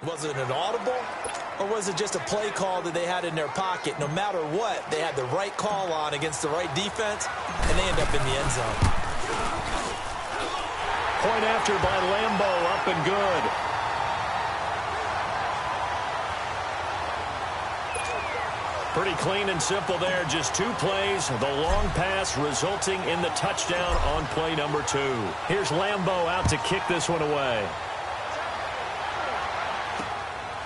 Was it an audible, or was it just a play call that they had in their pocket? No matter what, they had the right call on against the right defense, and they end up in the end zone. Point after by Lambeau, up and good. Pretty clean and simple there. Just 2 plays. The long pass resulting in the touchdown on play number 2. Here's Lambeau out to kick this one away.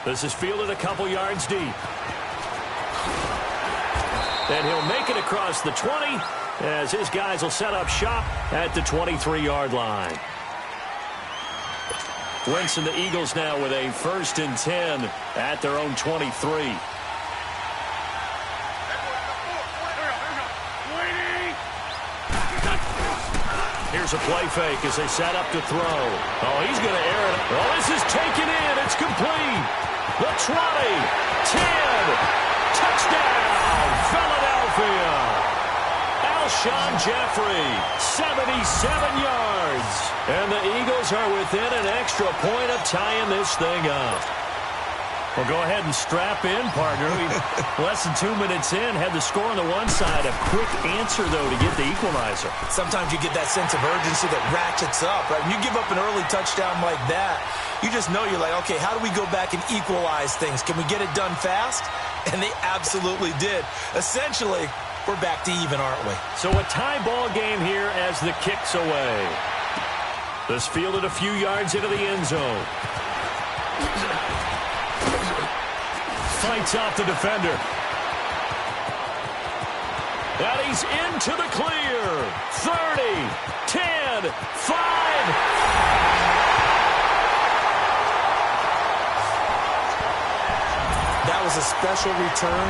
This is fielded a couple yards deep. And he'll make it across the 20 as his guys will set up shop at the 23-yard line. Wentz and the Eagles now with a 1st and 10 at their own 23. Here's a play fake as they set up to throw. Oh, he's going to air it. Oh, this is taken in. It's complete. The 20, 10, touchdown, Philadelphia. Alshon Jeffrey, 77 yards. And the Eagles are within an extra point of tying this thing up. Well, go ahead and strap in, partner. Less than 2 minutes in, had the score on the one side. A quick answer, though, to get the equalizer. Sometimes you get that sense of urgency that ratchets up, right? When you give up an early touchdown like that, you just know you're like, okay, how do we go back and equalize things? Can we get it done fast? And they absolutely did. Essentially, we're back to even, aren't we? So a tie ball game here as the kick's away. This fielded a few yards into the end zone. Fights off the defender. And he's into the clear. 30, 10, 5. That was a special return,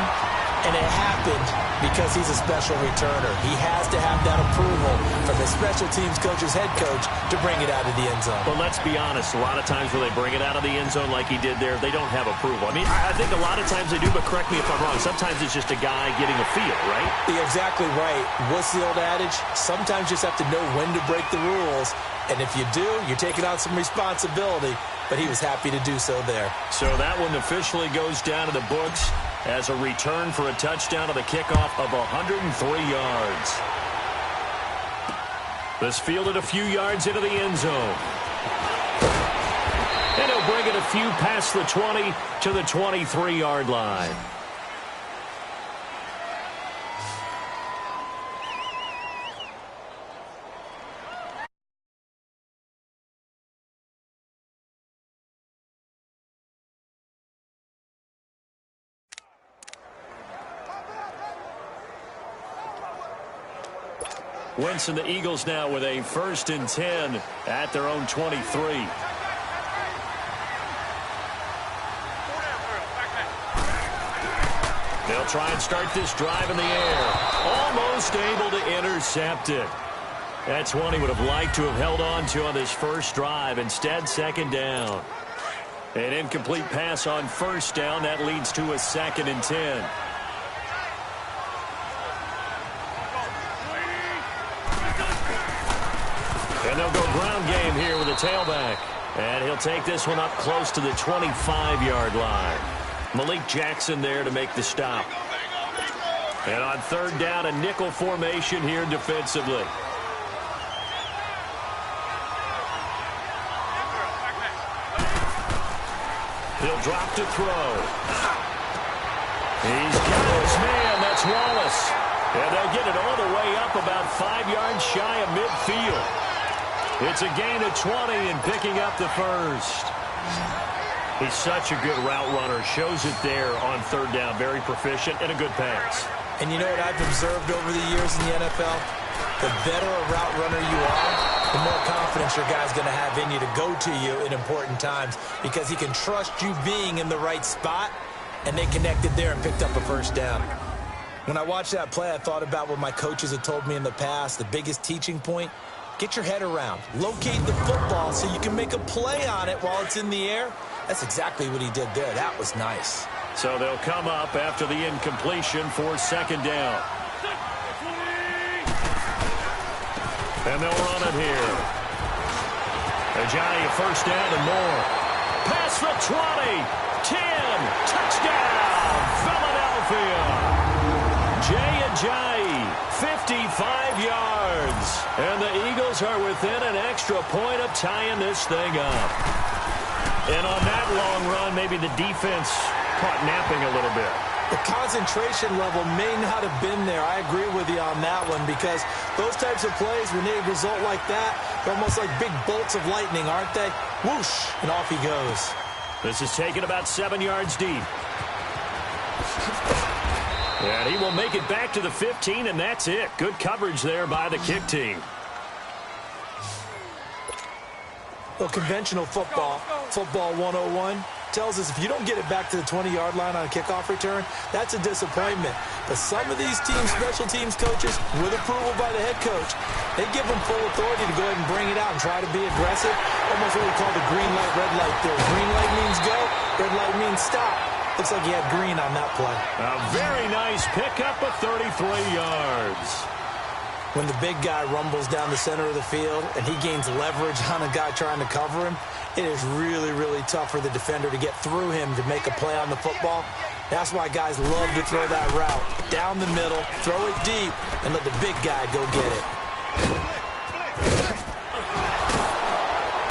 and it happened because he's a special returner. He has to have that approval from his special teams coach's head coach to bring it out of the end zone. But let's be honest, a lot of times when they bring it out of the end zone like he did there, they don't have approval. I mean, I think a lot of times they do, but correct me if I'm wrong. Sometimes it's just a guy getting a feel, right? You're exactly right. What's the old adage? Sometimes you just have to know when to break the rules. And if you do, you're taking on some responsibility. But he was happy to do so there. So that one officially goes down to the books as a return for a touchdown of the kickoff of 103 yards. This fielded a few yards into the end zone. And he'll bring it a few past the 20 to the 23-yard line. Wentz and the Eagles now with a 1st and 10 at their own 23. They'll try and start this drive in the air. Almost able to intercept it. That's one he would have liked to have held on to on this first drive. Instead, 2nd down. An incomplete pass on 1st down. That leads to a 2nd and 10. And they'll go ground game here with a tailback. And he'll take this one up close to the 25-yard line. Malik Jackson there to make the stop. And on 3rd down, a nickel formation here defensively. He'll drop to throw. He's got his man. That's Wallace. And they'll get it all the way up about 5 yards shy of midfield. It's a gain of 20 and picking up the 1st. He's such a good route runner. Shows it there on 3rd down. Very proficient and a good pass. And you know what I've observed over the years in the NFL? The better a route runner you are, the more confidence your guy's going to have in you to go to you in important times because he can trust you being in the right spot, and they connected there and picked up a 1st down. When I watched that play, I thought about what my coaches had told me in the past. The biggest teaching point, get your head around. Locate the football so you can make a play on it while it's in the air. That's exactly what he did there. That was nice. So they'll come up after the incompletion for 2nd down. And they'll run it here. Ajay, 1st down and more. Pass across the 20, 10, touchdown, Philadelphia. Jay Ajayi, 55 yards. And the Eagles are within an extra point of tying this thing up. And on that long run, maybe the defense caught napping a little bit. The concentration level may not have been there. I agree with you on that one, because those types of plays, when they result like that, they're almost like big bolts of lightning, aren't they? Whoosh, and off he goes. This is taken about 7 yards deep. And he will make it back to the 15, and that's it. Good coverage there by the kick team. Well, conventional football 101, tells us if you don't get it back to the 20-yard line on a kickoff return, that's a disappointment. But some of these teams, special teams coaches, with approval by the head coach, they give them full authority to go ahead and bring it out and try to be aggressive. Almost what we call the green light, red light theory. Green light means go, red light means stop. Looks like he had green on that play. A very nice pickup of 33 yards. When the big guy rumbles down the center of the field and he gains leverage on a guy trying to cover him, it is really, really tough for the defender to get through him to make a play on the football. That's why guys love to throw that route. Down the middle, throw it deep, and let the big guy go get it.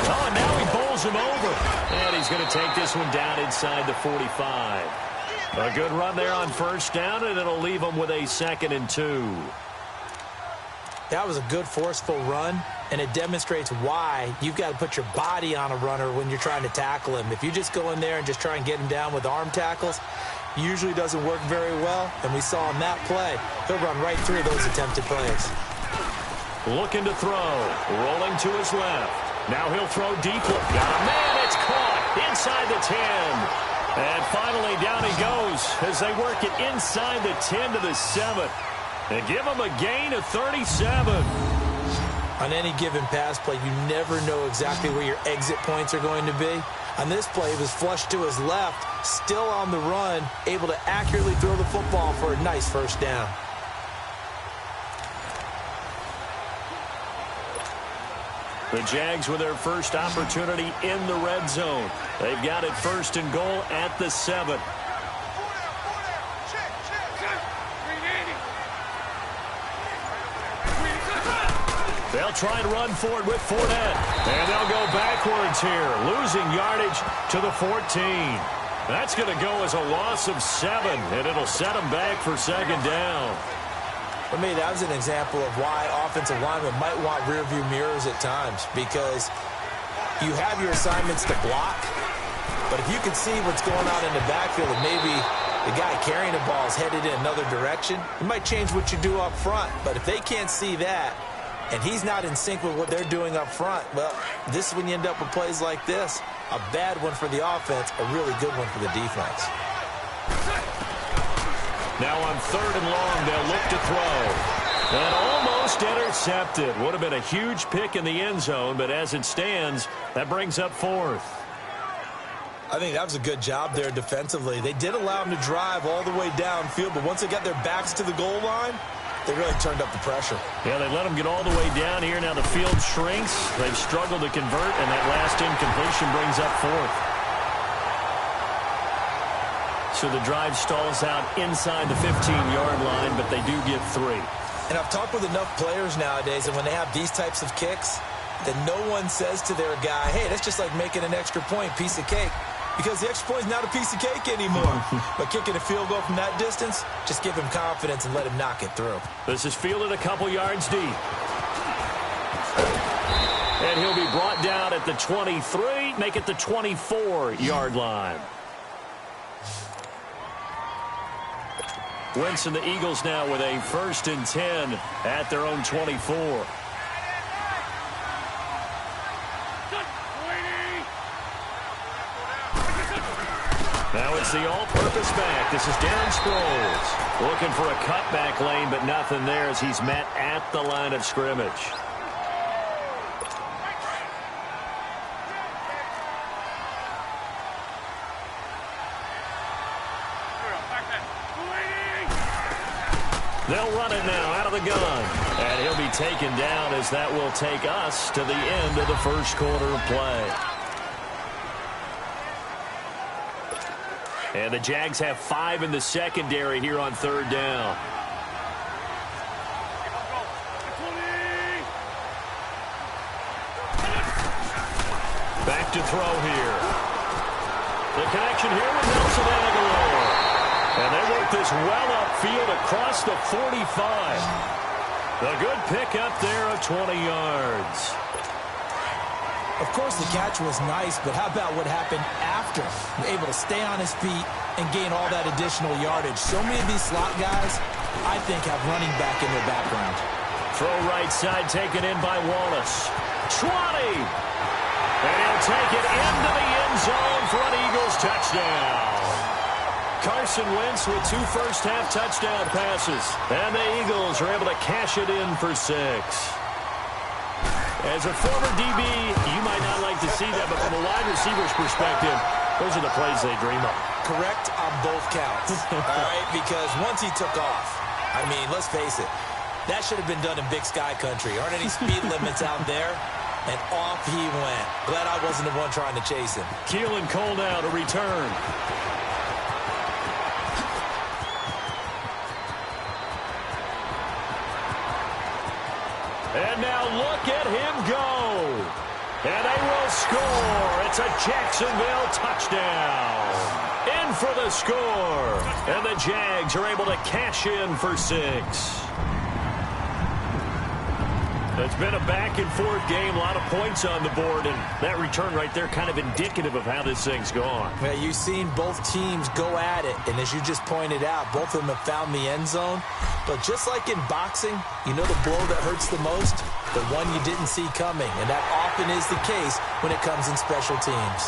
Oh, and now he bowls him over. And he's going to take this one down inside the 45. A good run there on first down, and it'll leave him with a 2nd and 2. That was a good, forceful run, and it demonstrates why you've got to put your body on a runner when you're trying to tackle him. If you just go in there and just try and get him down with arm tackles, usually doesn't work very well, and we saw in that play, he'll run right through those attempted plays. Looking to throw, rolling to his left. Now he'll throw deeply. Man, it's caught inside the 10. And finally down he goes as they work it inside the 10 to the 7. And give him a gain of 37. On any given pass play, you never know exactly where your exit points are going to be. On this play, he was flushed to his left, still on the run, able to accurately throw the football for a nice first down. The Jags with their first opportunity in the red zone. They've got it 1st and goal at the 7. They'll try and run forward with Fournette. And they'll go backwards here, losing yardage to the 14. That's going to go as a loss of 7, and it'll set them back for 2nd down. For me, that was an example of why offensive linemen might want rearview mirrors at times, because you have your assignments to block, but if you can see what's going on in the backfield and maybe the guy carrying the ball is headed in another direction, it might change what you do up front. But if they can't see that, and he's not in sync with what they're doing up front, well, this is when you end up with plays like this. A bad one for the offense, a really good one for the defense. Now on 3rd and long, they'll look to throw. And almost intercepted. Would have been a huge pick in the end zone, but as it stands, that brings up 4th. I think that was a good job there defensively. They did allow him to drive all the way downfield, but once they got their backs to the goal line, they really turned up the pressure. Yeah, they let them get all the way down here. Now the field shrinks. They've struggled to convert, and that last incompletion brings up 4th. So the drive stalls out inside the 15-yard line, but they do get 3. And I've talked with enough players nowadays, and when they have these types of kicks, that no one says to their guy, hey, that's just like making an extra point, piece of cake. Because the extra point is not a piece of cake anymore. But kicking a field goal from that distance, just give him confidence and let him knock it through. This is fielded a couple yards deep. And he'll be brought down at the 23, make it the 24-yard line. Wentz and the Eagles now with a 1st and 10 at their own 24. Now it's the all-purpose back. This is Darren Sproles looking for a cutback lane, but nothing there as he's met at the line of scrimmage. They'll run it now out of the gun. And he'll be taken down as that will take us to the end of the first quarter of play. And the Jags have 5 in the secondary here on 3rd down. Back to throw here. The connection here with Nelson Aguilar. And they work this well upfield across the 45. A good pick up there of 20 yards. Of course, the catch was nice, but how about what happened after? Able to stay on his feet and gain all that additional yardage. So many of these slot guys, I think, have running back in their background. Throw right side taken in by Wallace. 20! And he'll take it into the end zone for an Eagles touchdown. Carson Wentz with 2 first-half touchdown passes. And the Eagles are able to cash it in for 6. As a former DB, you might not like to see that, but from a wide receiver's perspective, those are the plays they dream of. Correct on both counts, all right? Because once he took off, I mean, let's face it, that should have been done in Big Sky Country. Aren't any speed limits out there? And off he went. Glad I wasn't the one trying to chase him. Keelan Cole now to return. And now look at him go. And they will score. It's a Jacksonville touchdown. In for the score. And the Jags are able to cash in for 6. It's been a back-and-forth game, a lot of points on the board, and that return right there kind of indicative of how this thing's gone. Yeah, you've seen both teams go at it, and as you just pointed out, both of them have found the end zone. But just like in boxing, you know the blow that hurts the most? The one you didn't see coming, and that often is the case when it comes in special teams.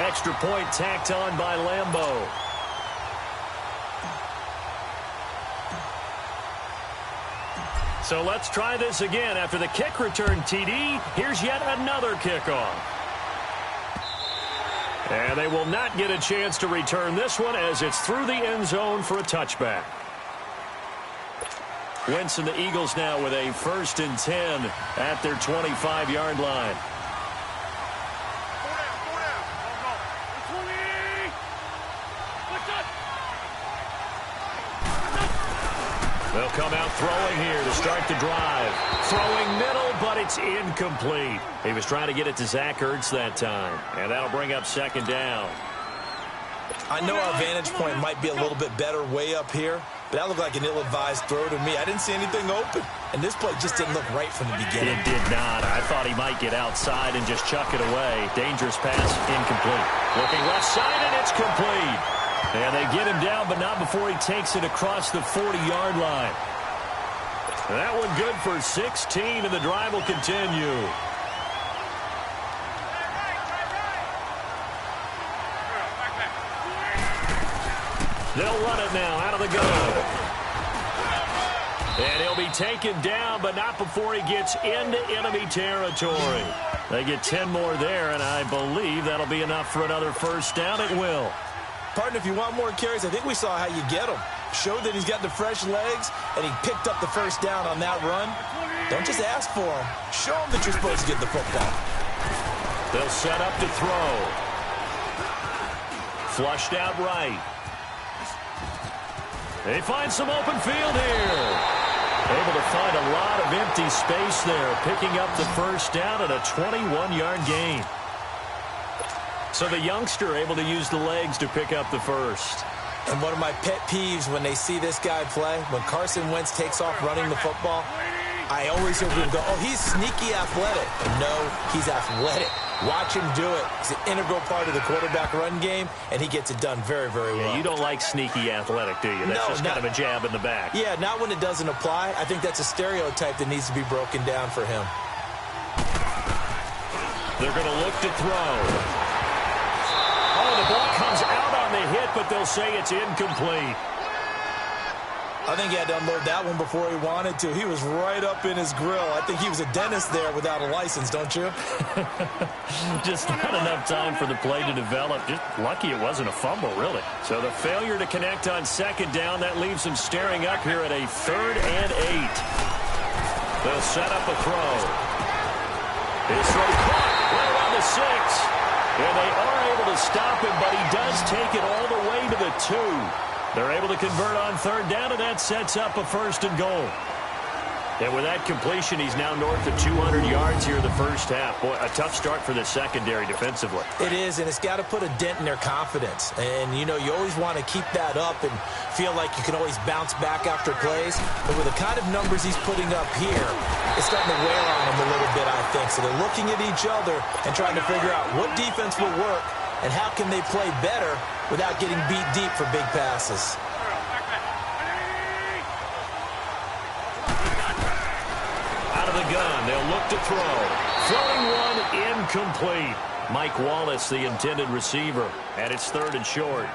Extra point tacked on by Lambeau. So let's try this again. After the kick return TD, here's yet another kickoff. And they will not get a chance to return this one as it's through the end zone for a touchback. Wentz and the Eagles now with a 1st and 10 at their 25-yard line. They'll come out throwing here to start the drive. Throwing middle, but it's incomplete. He was trying to get it to Zach Ertz that time. And that'll bring up 2nd down. I know our vantage point might be a little bit better way up here, but that looked like an ill-advised throw to me. I didn't see anything open. And this play just didn't look right from the beginning. It did not. I thought he might get outside and just chuck it away. Dangerous pass, incomplete. Looking left side, and it's complete. And they get him down, but not before he takes it across the 40-yard line. That one good for 16, and the drive will continue. They'll run it now out of the gun. And he'll be taken down, but not before he gets into enemy territory. They get 10 more there, and I believe that'll be enough for another 1st down. It will. Partner, if you want more carries, I think we saw how you get him. Showed that he's got the fresh legs, and he picked up the 1st down on that run. Don't just ask for him. Show him that you're supposed to get the football. They'll set up to throw. Flushed out right. They find some open field here. Able to find a lot of empty space there, picking up the 1st down at a 21-yard gain. So the youngster able to use the legs to pick up the 1st. And one of my pet peeves when they see this guy play, when Carson Wentz takes off running the football, I always hear people go, oh, he's sneaky athletic. And no, he's athletic. Watch him do it. It's an integral part of the quarterback run game, and he gets it done very, very well. Yeah, you don't like sneaky athletic, do you? That's just kind of a jab in the back. Yeah, not when it doesn't apply. I think that's a stereotype that needs to be broken down for him. They're going to look to throw. Oh, the ball comes out on the hit, but they'll say it's incomplete. I think he had to unload that one before he wanted to. He was right up in his grill. I think he was a dentist there without a license, don't you? Just not enough time for the play to develop. Just lucky it wasn't a fumble, really. So the failure to connect on 2nd down, that leaves him staring up here at a 3rd and 8. They'll set up a throw. His throw caught right around the 6. And they are able to stop him, but he does take it all the way with 2. They're able to convert on third down, and that sets up a 1st and goal. And with that completion, he's now north of 200 yards here in the first half. Boy, a tough start for the secondary defensively. It is, and it's got to put a dent in their confidence. And, you know, you always want to keep that up and feel like you can always bounce back after plays. But with the kind of numbers he's putting up here, it's starting to wear on him a little bit, I think. So they're looking at each other and trying to figure out what defense will work and how can they play better without getting beat deep for big passes. The gun. They'll look to throw. Throwing one incomplete. Mike Wallace, the intended receiver, and it's 3rd and short.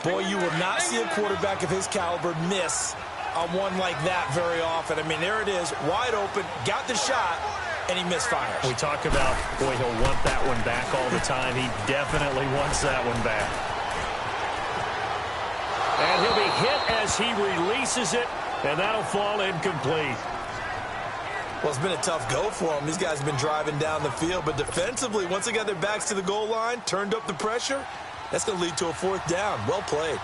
Boy, you will not see a quarterback of his caliber miss on one like that very often. I mean, there it is, wide open, got the shot, and he misfires. We talk about, boy, he'll want that one back all the time. He definitely wants that one back. And he'll be hit as he releases it, and that'll fall incomplete. Well, it's been a tough go for them. These guys have been driving down the field, but defensively, once they got their backs to the goal line, turned up the pressure, that's going to lead to a 4th down. Well played.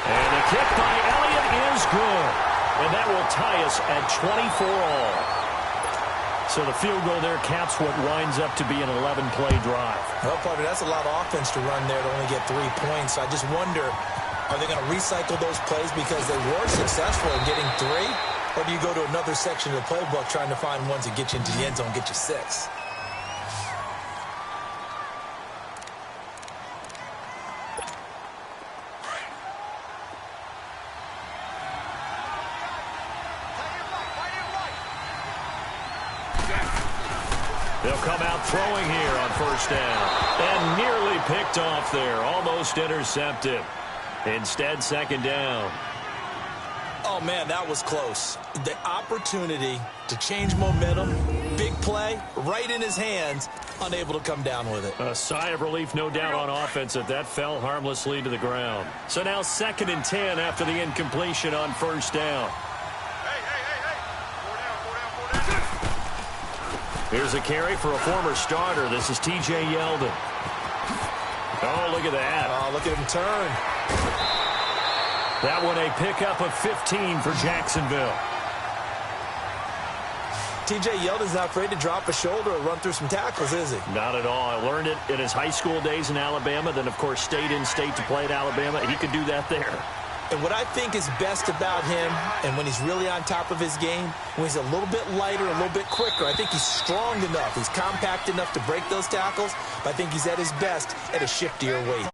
And the kick by Elliott is good. And that will tie us at 24 all. So the field goal there caps what winds up to be an 11-play drive. Well, partner, that's a lot of offense to run there to only get 3 points. I just wonder, are they going to recycle those plays because they were successful in getting 3? Or do you go to another section of the playbook trying to find ones that get you into the end zone, get you 6? They'll come out throwing here on 1st down. And nearly picked off there. Almost intercepted. Instead, 2nd down. Oh, man, that was close. The opportunity to change momentum, big play, right in his hands, unable to come down with it. A sigh of relief, no doubt, on offense that fell harmlessly to the ground. So now 2nd and 10 after the incompletion on 1st down. Here's a carry for a former starter. This is T.J. Yeldon. Oh, look at that. Oh, look at him turn. That one a pickup of 15 for Jacksonville. T.J. Yeldon's not afraid to drop a shoulder or run through some tackles, is he? Not at all. I learned it in his high school days in Alabama. Then, of course, stayed in state to play at Alabama. He could do that there. And what I think is best about him, and when he's really on top of his game, when he's a little bit lighter, a little bit quicker, I think he's strong enough. He's compact enough to break those tackles, but I think he's at his best at a shiftier weight.